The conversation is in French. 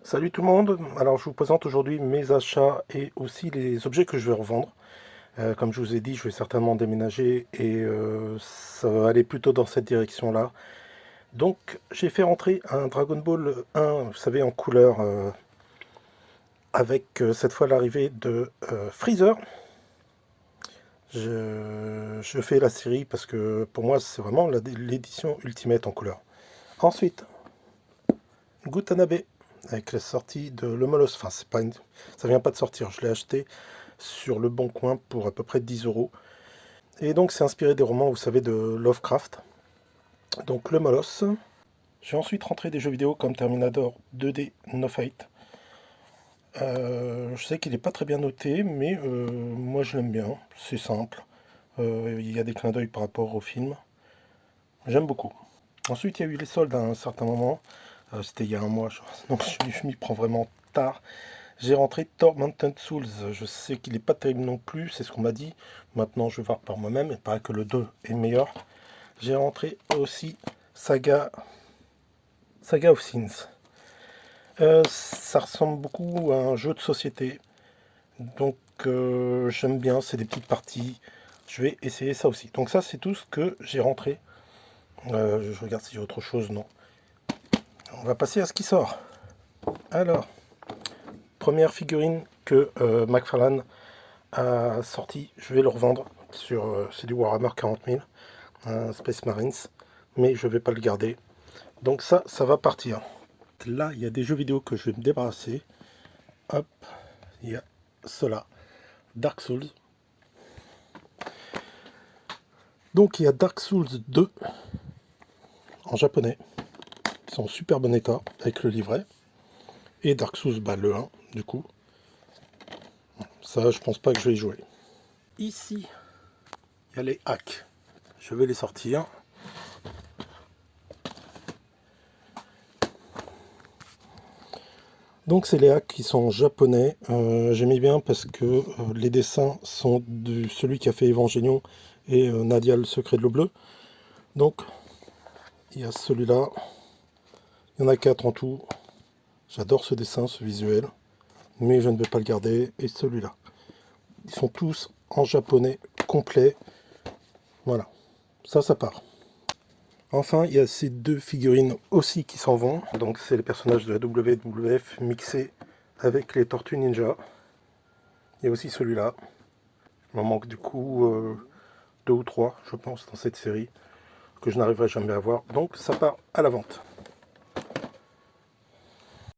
Salut tout le monde, alors je vous présente aujourd'hui mes achats et aussi les objets que je vais revendre. Comme je vous ai dit, je vais certainement déménager et ça va aller plutôt dans cette direction-là. Donc j'ai fait rentrer un Dragon Ball 1, vous savez, en couleur, avec cette fois l'arrivée de Freezer. Je fais la série parce que pour moi c'est vraiment l'édition Ultimate en couleur. Ensuite, Gutanabe, avec la sortie de Le Molosse. Enfin, ça vient pas de sortir, je l'ai acheté sur le Bon Coin pour à peu près 10 euros. Et donc c'est inspiré des romans, vous savez, de Lovecraft. Donc Le Molosse. J'ai ensuite rentré des jeux vidéo comme Terminator 2D No Fate. Je sais qu'il n'est pas très bien noté, mais moi je l'aime bien, c'est simple. Il y a des clins d'œil par rapport au film. J'aime beaucoup. Ensuite, il y a eu les soldes à un certain moment. C'était il y a un mois, donc je m'y prends vraiment tard. J'ai rentré Tormented Souls. Je sais qu'il n'est pas terrible non plus, c'est ce qu'on m'a dit. Maintenant, je vais voir par moi-même. Il paraît que le 2 est meilleur. J'ai rentré aussi Saga of Sins. Ça ressemble beaucoup à un jeu de société. Donc, j'aime bien. C'est des petites parties. Je vais essayer ça aussi. Donc ça, c'est tout ce que j'ai rentré. Je regarde si j'ai autre chose. Non. On va passer à ce qui sort. Alors, première figurine que McFarlane a sorti, je vais le revendre sur c'est du Warhammer 40 000, Space Marines, mais je vais pas le garder. Donc ça va partir. Là, il y a des jeux vidéo que je vais me débarrasser. Hop, il y a cela, Dark Souls. Donc il y a Dark Souls 2 en japonais, qui sont en super bon état avec le livret, et Dark Souls, le 1 du coup. Ça, je pense pas que je vais y jouer. Ici, il y a les hacks. Je vais les sortir. Donc c'est les hacks qui sont en japonais. J'ai mis bien parce que les dessins sont de celui qui a fait Evangelion et Nadia le secret de l'eau bleue. Donc il y a celui-là. Il y en a 4 en tout. J'adore ce dessin, ce visuel. Mais je ne vais pas le garder. Et celui-là. Ils sont tous en japonais complet. Voilà. Ça part. Enfin, il y a ces deux figurines aussi qui s'en vont. Donc c'est les personnages de la WWF mixés avec les Tortues Ninja. Il y a aussi celui-là. Il m'en manque du coup 2 ou 3, je pense, dans cette série, que je n'arriverai jamais à voir. Donc ça part à la vente.